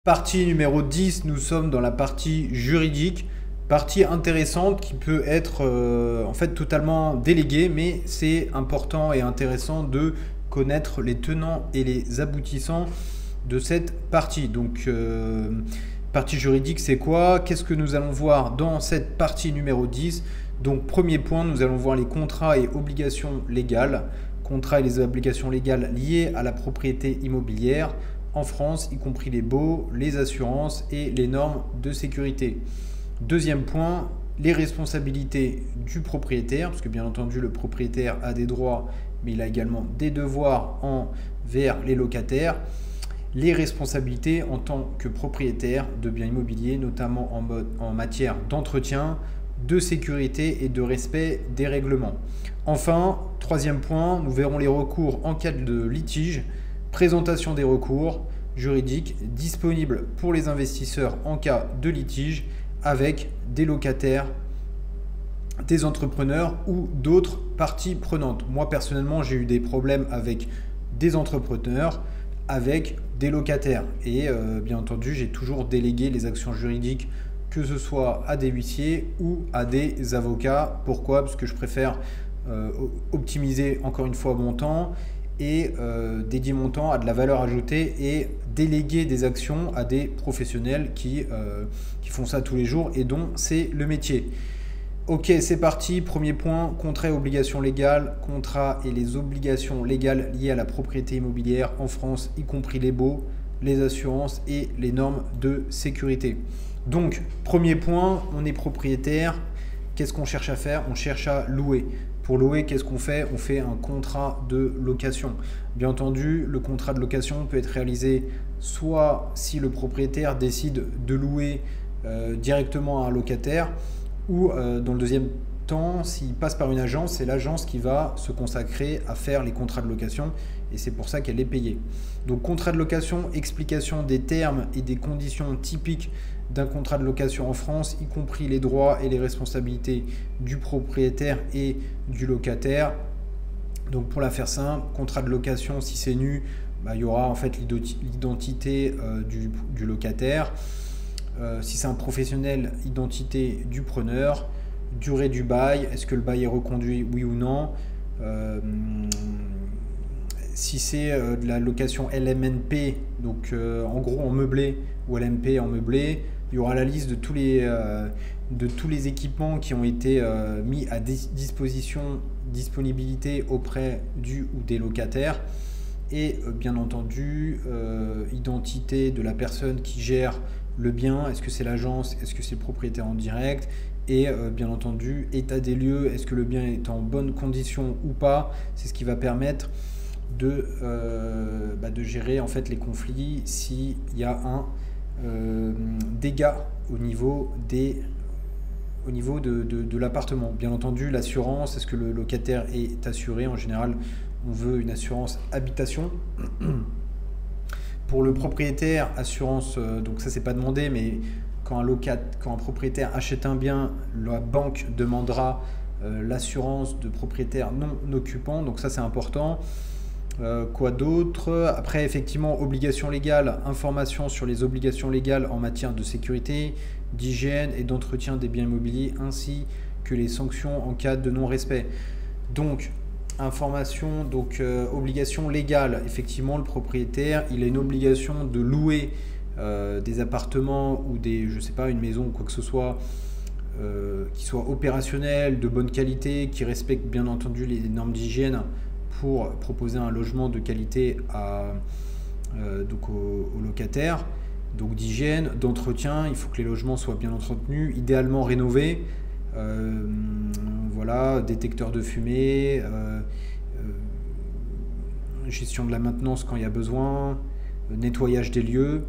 Partie numéro 10, nous sommes dans la partie juridique, partie intéressante qui peut être en fait totalement déléguée, mais c'est important et intéressant de connaître les tenants et les aboutissants de cette partie. Donc, partie juridique, c'est quoi? Qu'est-ce que nous allons voir dans cette partie numéro 10? Donc, premier point, nous allons voir les contrats et obligations légales. Contrats et les obligations légales liées à la propriété immobilière en France, y compris les baux, les assurances et les normes de sécurité. Deuxième point, les responsabilités du propriétaire, parce que bien entendu le propriétaire a des droits, mais il a également des devoirs envers les locataires. Les responsabilités en tant que propriétaire de biens immobiliers, notamment en matière d'entretien, de sécurité et de respect des règlements. Enfin, troisième point, nous verrons les recours en cas de litige, présentation des recours juridiques disponibles pour les investisseurs en cas de litige avec des locataires, des entrepreneurs ou d'autres parties prenantes. Moi personnellement, j'ai eu des problèmes avec des entrepreneurs, avec des locataires et bien entendu, j'ai toujours délégué les actions juridiques, que ce soit à des huissiers ou à des avocats. Pourquoi? Parce que je préfère optimiser encore une fois mon temps et dédier mon temps à de la valeur ajoutée et déléguer des actions à des professionnels qui font ça tous les jours et dont c'est le métier. Ok, c'est parti. Premier point, contrat et obligations légales. Contrat et les obligations légales liées à la propriété immobilière en France, y compris les baux, les assurances et les normes de sécurité. Donc, premier point, on est propriétaire. Qu'est-ce qu'on cherche à faire? On cherche à louer. Pour louer, qu'est-ce qu'on fait? On fait un contrat de location. Bien entendu, le contrat de location peut être réalisé soit si le propriétaire décide de louer directement à un locataire, ou dans le deuxième temps, s'il passe par une agence, c'est l'agence qui va se consacrer à faire les contrats de location et c'est pour ça qu'elle est payée. Donc contrat de location, explication des termes et des conditions typiques d'un contrat de location en France, y compris les droits et les responsabilités du propriétaire et du locataire. Donc pour la faire simple, contrat de location, si c'est nu, il y aura en fait l'identité du locataire. Si c'est un professionnel, identité du preneur, durée du bail, est-ce que le bail est reconduit, oui ou non. Si c'est de la location LMNP, donc en gros en meublé, ou LMP en meublé, il y aura la liste de tous les équipements qui ont été mis à disponibilité auprès du ou des locataires. Et bien entendu, identité de la personne qui gère le bien, est-ce que c'est l'agence, est-ce que c'est le propriétaire en direct, et bien entendu, état des lieux, est-ce que le bien est en bonne condition ou pas. C'est ce qui va permettre de gérer en fait les conflits s'il y a un dégât au niveau de l'appartement. Bien entendu, l'assurance, est-ce que le locataire est assuré? En général, on veut une assurance habitation. Pour le propriétaire, assurance, donc ça c'est pas demandé, mais quand un propriétaire achète un bien, la banque demandera l'assurance de propriétaire non occupant, donc ça c'est important. Quoi d'autre? Après, effectivement, obligations légales, information sur les obligations légales en matière de sécurité, d'hygiène et d'entretien des biens immobiliers, ainsi que les sanctions en cas de non-respect. Donc, information, donc obligation légale. Effectivement, le propriétaire, il a une obligation de louer des appartements ou je sais pas, une maison ou quoi que ce soit, qui soit opérationnel, de bonne qualité, qui respecte bien entendu les normes d'hygiène pour proposer un logement de qualité donc aux locataires. Donc d'hygiène, d'entretien, il faut que les logements soient bien entretenus, idéalement rénovés. Voilà, détecteur de fumée, gestion de la maintenance quand il y a besoin, nettoyage des lieux.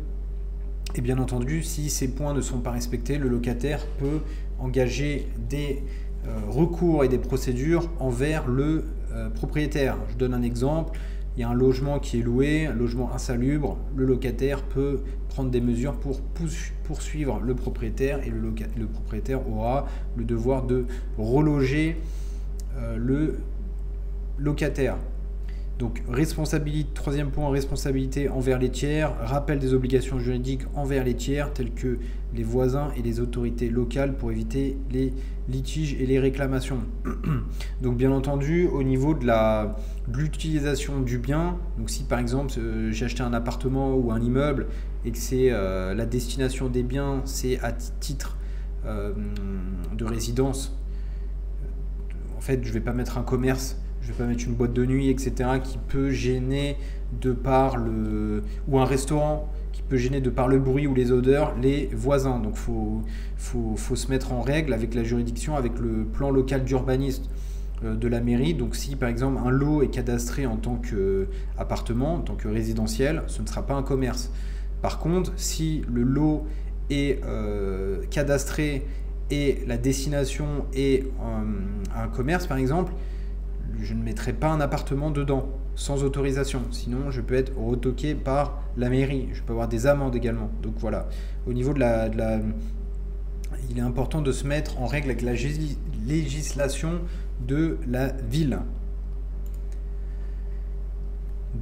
Et bien entendu, si ces points ne sont pas respectés, le locataire peut engager des recours et des procédures envers le propriétaire. Je donne un exemple. Il y a un logement qui est loué, un logement insalubre, le locataire peut prendre des mesures pour poursuivre le propriétaire et le propriétaire aura le devoir de reloger le locataire. Donc responsabilité, troisième point, responsabilité envers les tiers, rappel des obligations juridiques envers les tiers tels que les voisins et les autorités locales pour éviter les litiges et les réclamations. Donc bien entendu au niveau de l'utilisation du bien, donc si par exemple j'ai acheté un appartement ou un immeuble et que c'est la destination des biens, c'est à titre de résidence, en fait je ne vais pas mettre un commerce, je ne vais pas mettre une boîte de nuit, etc., qui peut gêner de par ou un restaurant qui peut gêner de par le bruit ou les odeurs les voisins. Donc faut se mettre en règle avec la juridiction, avec le plan local d'urbanisme de la mairie. Donc si par exemple un lot est cadastré en tant qu'appartement, en tant que résidentiel, ce ne sera pas un commerce. Par contre, si le lot est cadastré et la destination est un commerce par exemple, je ne mettrai pas un appartement dedans sans autorisation, sinon je peux être retoqué par la mairie, je peux avoir des amendes également. Donc voilà, au niveau il est important de se mettre en règle avec la législation de la ville.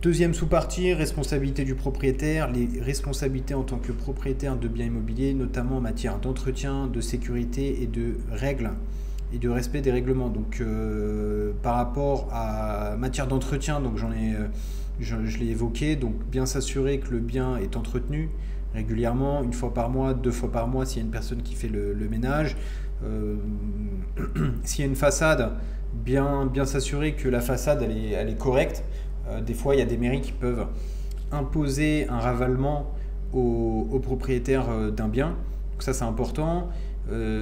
Deuxième sous-partie, responsabilité du propriétaire, les responsabilités en tant que propriétaire de biens immobiliers, notamment en matière d'entretien, de sécurité et de règles et de respect des règlements. Donc par rapport à matière d'entretien, donc je l'ai évoqué, donc bien s'assurer que le bien est entretenu régulièrement, une fois par mois, 2 fois par mois s'il y a une personne qui fait le ménage. S'il y a une façade, bien s'assurer que la façade elle est correcte. Des fois il y a des mairies qui peuvent imposer un ravalement au propriétaire d'un bien, donc ça c'est important.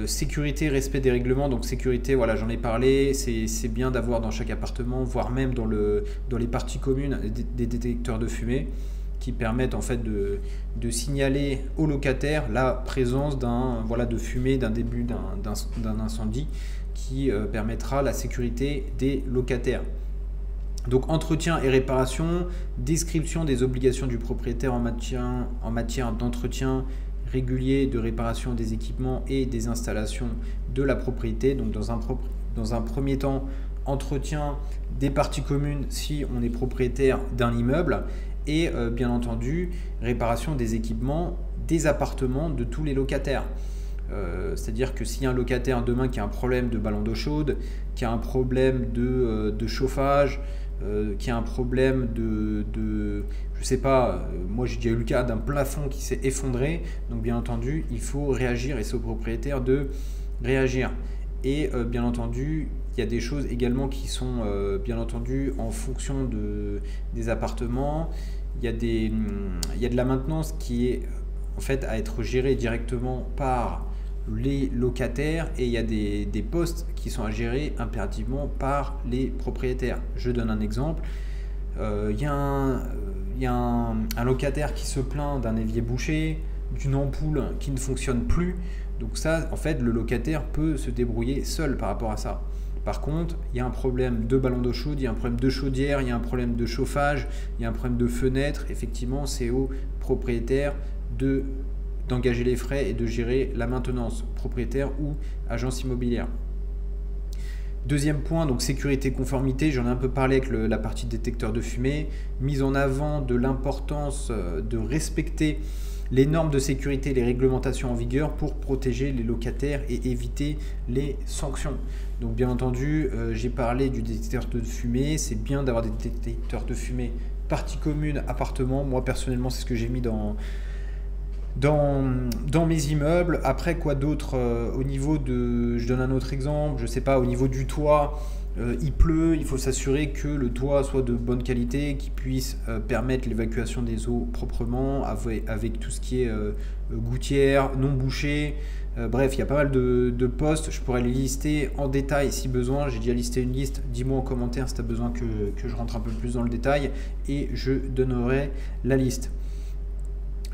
Sécurité, respect des règlements, donc sécurité, voilà, j'en ai parlé, c'est bien d'avoir dans chaque appartement, voire même dans les parties communes, des détecteurs de fumée qui permettent en fait de signaler aux locataires la présence de fumée, d'un début d'un incendie qui permettra la sécurité des locataires. Donc entretien et réparation, description des obligations du propriétaire en matière d'entretien régulier, de réparation des équipements et des installations de la propriété. Donc dans un premier temps, entretien des parties communes si on est propriétaire d'un immeuble et bien entendu réparation des équipements des appartements de tous les locataires. C'est-à-dire que s'il y a un locataire demain qui a un problème de ballon d'eau chaude, qui a un problème de chauffage, qui a un problème je sais pas, moi j'ai déjà eu le cas d'un plafond qui s'est effondré, donc bien entendu il faut réagir et c'est au propriétaire de réagir. Et bien entendu il y a des choses également qui sont bien entendu en fonction des appartements, il y a de la maintenance qui est en fait à être gérée directement par les locataires et il y a des postes qui sont à gérer impérativement par les propriétaires. Je donne un exemple, il y a un locataire qui se plaint d'un évier bouché, d'une ampoule qui ne fonctionne plus, donc ça en fait le locataire peut se débrouiller seul par rapport à ça. Par contre, il y a un problème de ballon d'eau chaude, il y a un problème de chaudière, il y a un problème de chauffage, il y a un problème de fenêtre, effectivement c'est au propriétaire d'engager les frais et de gérer la maintenance, propriétaire ou agence immobilière. Deuxième point, donc sécurité, conformité, j'en ai un peu parlé avec la partie détecteur de fumée, mise en avant de l'importance de respecter les normes de sécurité et les réglementations en vigueur pour protéger les locataires et éviter les sanctions. Donc bien entendu, j'ai parlé du détecteur de fumée, c'est bien d'avoir des détecteurs de fumée partie commune, appartement. Moi personnellement c'est ce que j'ai mis dans mes immeubles. Après quoi d'autre, au niveau je donne un autre exemple, je sais pas, au niveau du toit, il pleut, il faut s'assurer que le toit soit de bonne qualité, qu'il puisse permettre l'évacuation des eaux proprement, avec tout ce qui est gouttière, non bouchée. Bref, il y a pas mal de postes, je pourrais les lister en détail si besoin, j'ai déjà listé une liste, dis-moi en commentaire si tu as besoin que je rentre un peu plus dans le détail et je donnerai la liste.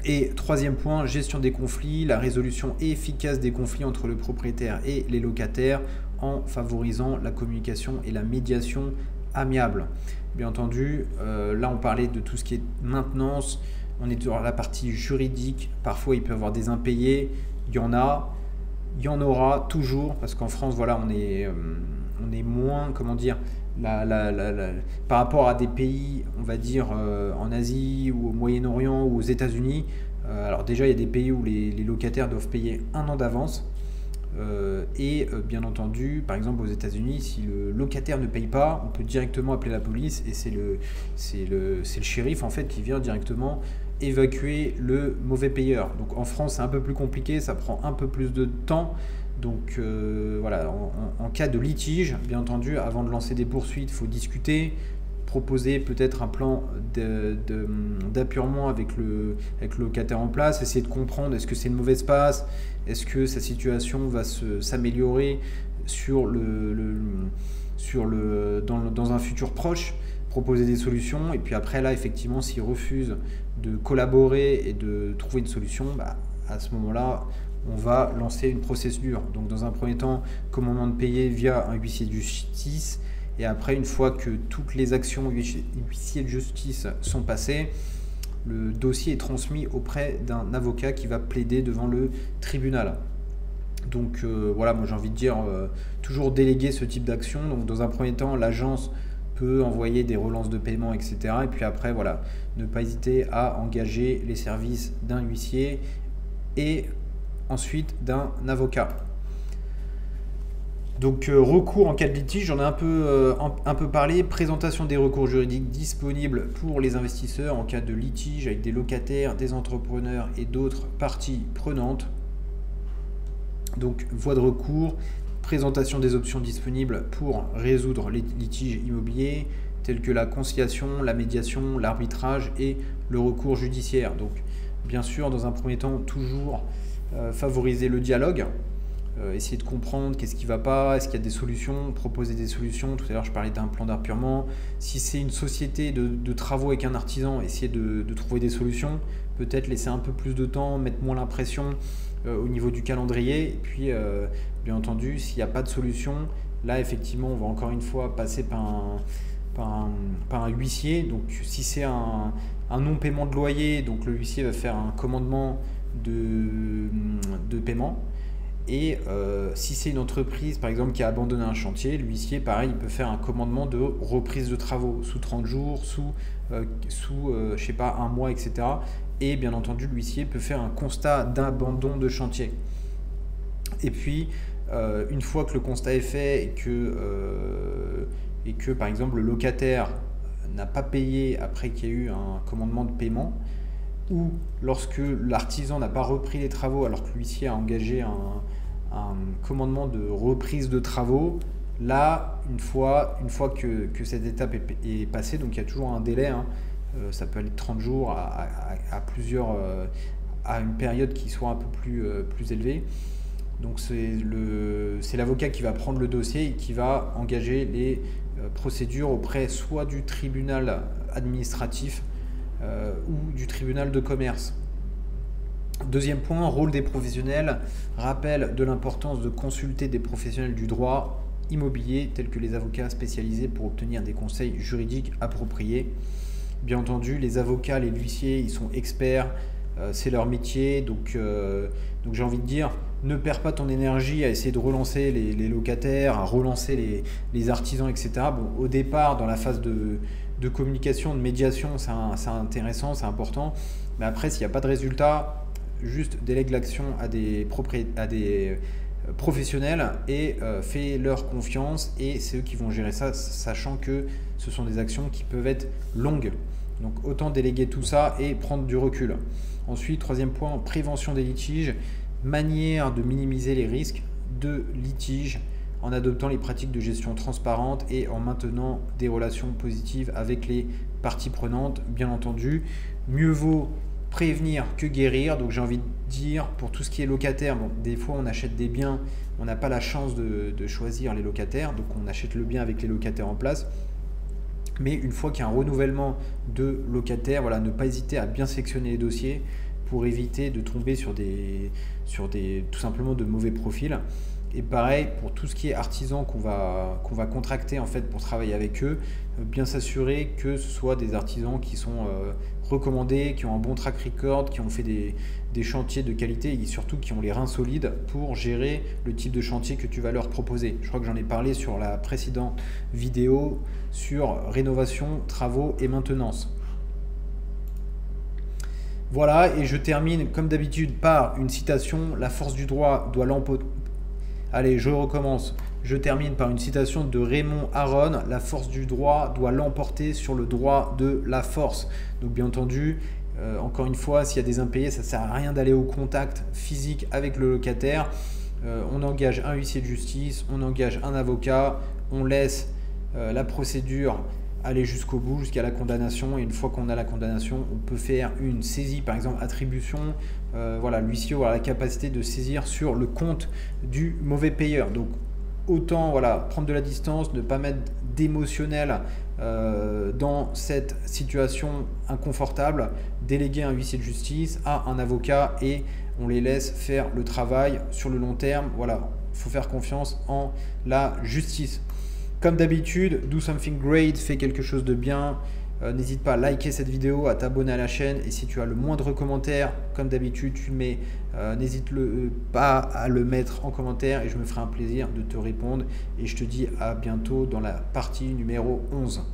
Et troisième point, gestion des conflits, la résolution efficace des conflits entre le propriétaire et les locataires en favorisant la communication et la médiation amiable. Bien entendu, là on parlait de tout ce qui est maintenance, on est dans la partie juridique, parfois il peut y avoir des impayés, il y en aura toujours, parce qu'en France, voilà, on est moins, comment dire, par rapport à des pays, on va dire, en Asie ou au Moyen-Orient ou aux États-Unis. Alors déjà, il y a des pays où les locataires doivent payer 1 an d'avance. Bien entendu, par exemple aux États-Unis, si le locataire ne paye pas, on peut directement appeler la police et c'est le shérif en fait qui vient directement évacuer le mauvais payeur. Donc en France, c'est un peu plus compliqué, ça prend un peu plus de temps. Donc voilà, en cas de litige, bien entendu, avant de lancer des poursuites, il faut discuter, proposer peut-être un plan d'appurement avec le locataire en place, essayer de comprendre est-ce que c'est une mauvaise passe, est-ce que sa situation va s'améliorer dans un futur proche, proposer des solutions, et puis après là, effectivement, s'il refuse de collaborer et de trouver une solution, à ce moment-là, on va lancer une procédure. Donc dans un premier temps, commandement de payer via un huissier de justice, et après, une fois que toutes les actions huissier de justice sont passées, le dossier est transmis auprès d'un avocat qui va plaider devant le tribunal. Donc voilà, moi j'ai envie de dire, toujours déléguer ce type d'action. Donc dans un premier temps, l'agence peut envoyer des relances de paiement, etc. Et puis après, voilà, ne pas hésiter à engager les services d'un huissier et ensuite d'un avocat. Donc recours en cas de litige, j'en ai un peu parlé. Présentation des recours juridiques disponibles pour les investisseurs en cas de litige avec des locataires, des entrepreneurs et d'autres parties prenantes. Donc voie de recours, présentation des options disponibles pour résoudre les litiges immobiliers tels que la conciliation, la médiation, l'arbitrage et le recours judiciaire. Donc bien sûr, dans un premier temps, toujours favoriser le dialogue. Essayer de comprendre qu'est-ce qui ne va pas, est-ce qu'il y a des solutions, proposer des solutions. Tout à l'heure, je parlais d'un plan d'appurement. Si c'est une société de travaux avec un artisan, essayer de trouver des solutions. Peut-être laisser un peu plus de temps, mettre moins la pression au niveau du calendrier. Et puis, bien entendu, s'il n'y a pas de solution, là, effectivement, on va encore une fois passer par un huissier. Donc, si c'est un non-paiement de loyer, donc le huissier va faire un commandement de paiement. Et si c'est une entreprise, par exemple, qui a abandonné un chantier, l'huissier, pareil, il peut faire un commandement de reprise de travaux sous 30 jours, sous je sais pas, 1 mois, etc. Et bien entendu, l'huissier peut faire un constat d'abandon de chantier. Et puis, une fois que le constat est fait et que par exemple, le locataire n'a pas payé après qu'il y a eu un commandement de paiement, ou lorsque l'artisan n'a pas repris les travaux alors que l'huissier a engagé un commandement de reprise de travaux, là, une fois que cette étape est passée, donc il y a toujours un délai, ça peut aller de 30 jours à une période qui soit un peu plus élevée. Donc c'est l'avocat qui va prendre le dossier et qui va engager les procédures auprès soit du tribunal administratif ou du tribunal de commerce. Deuxième point, rôle des professionnels. Rappel de l'importance de consulter des professionnels du droit immobilier tels que les avocats spécialisés pour obtenir des conseils juridiques appropriés. Bien entendu, les avocats, les huissiers, ils sont experts, c'est leur métier, donc j'ai envie de dire, ne perds pas ton énergie à essayer de relancer les locataires, à relancer les artisans, etc. Bon, au départ, dans la phase de communication, de médiation, c'est intéressant, c'est important. Mais après, s'il n'y a pas de résultat, juste délègue l'action à des professionnels et fais-leur confiance. Et c'est eux qui vont gérer ça, sachant que ce sont des actions qui peuvent être longues. Donc autant déléguer tout ça et prendre du recul. Ensuite, troisième point, prévention des litiges. Manière de minimiser les risques de litige en adoptant les pratiques de gestion transparente et en maintenant des relations positives avec les parties prenantes, bien entendu. Mieux vaut prévenir que guérir. Donc j'ai envie de dire, pour tout ce qui est locataire, bon, des fois on achète des biens, on n'a pas la chance de choisir les locataires, donc on achète le bien avec les locataires en place. Mais une fois qu'il y a un renouvellement de locataires, voilà, ne pas hésiter à bien sélectionner les dossiers, pour éviter de tomber sur tout simplement de mauvais profils. Et pareil, pour tout ce qui est artisan qu'on va contracter en fait pour travailler avec eux, bien s'assurer que ce soit des artisans qui sont recommandés, qui ont un bon track record, qui ont fait des chantiers de qualité et surtout qui ont les reins solides pour gérer le type de chantier que tu vas leur proposer. Je crois que j'en ai parlé sur la précédente vidéo sur rénovation, travaux et maintenance. Voilà, et je termine comme d'habitude par une citation: la force du droit doit l'emporter. Allez, je recommence. Je termine par une citation de Raymond Aron: la force du droit doit l'emporter sur le droit de la force. Donc bien entendu, encore une fois, s'il y a des impayés, ça ne sert à rien d'aller au contact physique avec le locataire. On engage un huissier de justice, on engage un avocat, on laisse la procédure aller jusqu'au bout, jusqu'à la condamnation, et une fois qu'on a la condamnation, on peut faire une saisie, par exemple attribution. Voilà, l'huissier aura la capacité de saisir sur le compte du mauvais payeur. Donc autant voilà, prendre de la distance, ne pas mettre d'émotionnel dans cette situation inconfortable, déléguer un huissier de justice à un avocat et on les laisse faire le travail sur le long terme. Voilà, il faut faire confiance en la justice. Comme d'habitude, do something great, fais quelque chose de bien. N'hésite pas à liker cette vidéo, à t'abonner à la chaîne et si tu as le moindre commentaire, comme d'habitude, tu le mets. N'hésite pas à le mettre en commentaire et je me ferai un plaisir de te répondre. Et je te dis à bientôt dans la partie numéro 11.